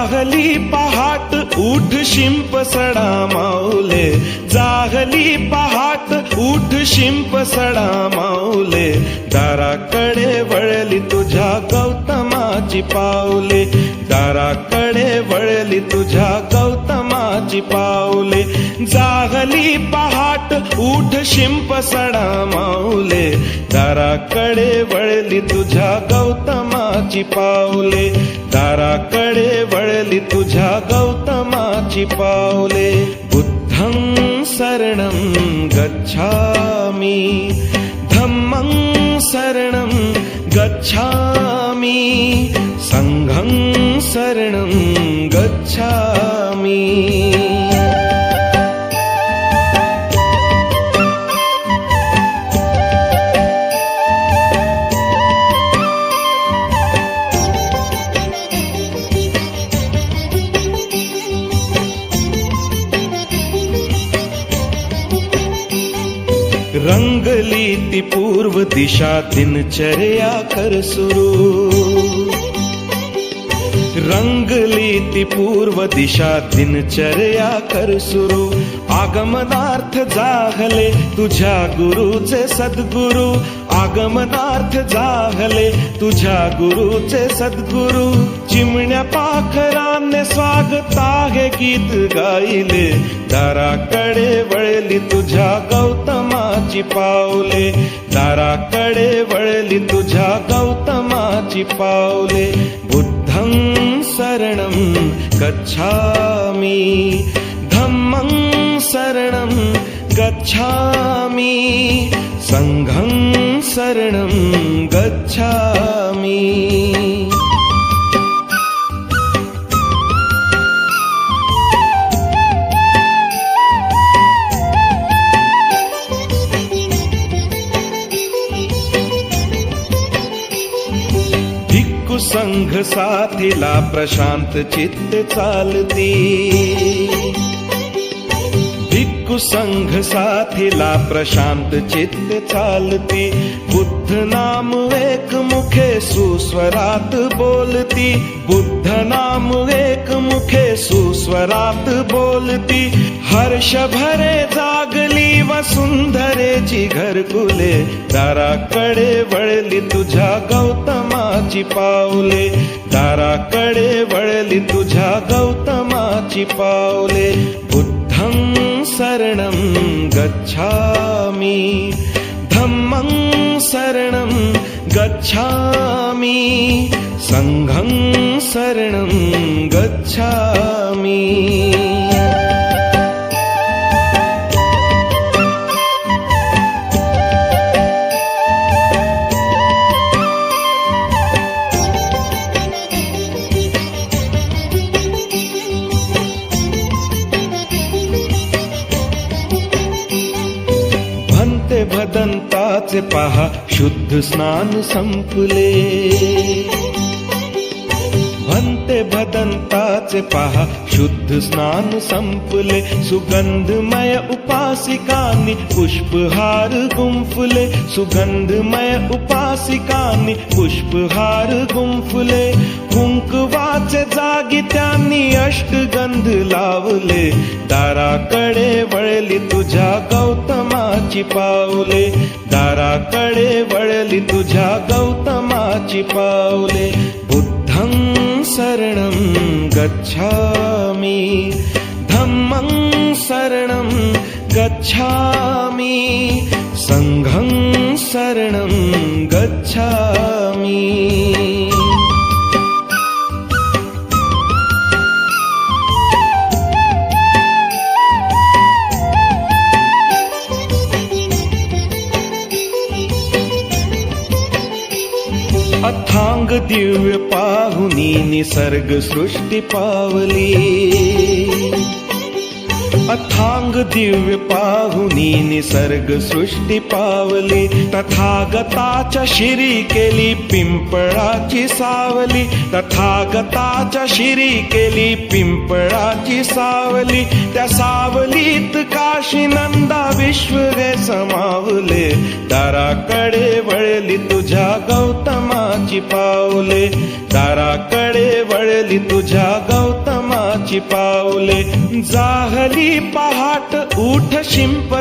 जागली पहाट उठ शिंप सडा माऊले, जागली पहाट उठ शिंप सडा माऊले, दाराकडे वळली तुझ्या गौतमाची पाऊले, दाराकडे वळली तुझ्या गौतमाची पाऊले. जागली पहाट उठ शिंप सडा माऊले, दाराकडे वळली तुझ्या गौतमाची पाऊले, दाराकडे वळली तुझ्या गौतमाची पाऊले. बुद्धं शरणं गच्छामि, धम्मं शरणं गच्छामि, संघं शरणं गच्छामि. रंगली ती पूर्व दिशा दिनचर्या कर सुरू, रंगली ती पूर्व दिशा दिनचर्या कर सुरू. आगमनार्थ जागले तुझ्या गुरुचे सद्गुरु, आगमनार्थ जागले तुझ्या गुरुचे सद्गुरु. चिमण्या पाखराने स्वागता हे गीत गायले, दाराकडे वळली तुझ्या गौतमाची पाऊले, दाराकडे वळली तुझ्या गौतमाची पाऊले. बुद्धं शरणं गच्छामि, धम्मं शरणं गच्छामि, संघं शरणं गच्छामि. संघ साथीला प्रशांत चित्ते चालती, भिक्खू संघ साथीला प्रशांत चित्ते चालती. बुद्ध नाम एक मुखे सुस्वरात बोलती, बुद्ध नाम एक मुखे सुस्वरात बोलती. हर्ष भरे जागली वसुंधरेची घरकुले, दाराकडे वळली तुझ्या गौतमाची पाऊले, दाराकडे वळली तुझ्या गौतमाची पाऊले. बुद्धं शरणं गच्छामि, धम्मं शरणं गच्छामि, संघं शरणं गच्छामि. भदंताचे पहा शुद्ध स्नान संपले, भन्ते भदंताचे पहा शुद्ध स्नान संपले. सुगंधमय उपासिकांनी पुष्पहार गुंफले, सुगंधमय उपासिकांनी पुष्पहार गुंफले. कुंकवाचे जागी त्यांनी अष्टगंध लावले, दाराकडे वळली तुझ्या गौतमाची पाऊले, दाराकडे वळली तुझ्या गौतमाची पाऊले. बुद्धं शरणं गच्छामि, धम्मं शरणं गच्छामि, संघं शरणं गच्छामि. अथांग दिव्य पाहुनी निसर्ग सृष्टी पावली, अथांग दिव्य पाहुनी निसर्ग सृष्टी पावली, तथागताच्या शिरी केली पिंपळाची सावली, तथागताच्या शिरी केली पिंपळाची सावली. त्या सावलीत काशी नंदा विश्व गे समावले, दाराकडे वळली तुझ्या गौतमाची पावले, दाराकडे वळली तुझ्या गौतमाची पावले. जाहली पहाट उठ शिंप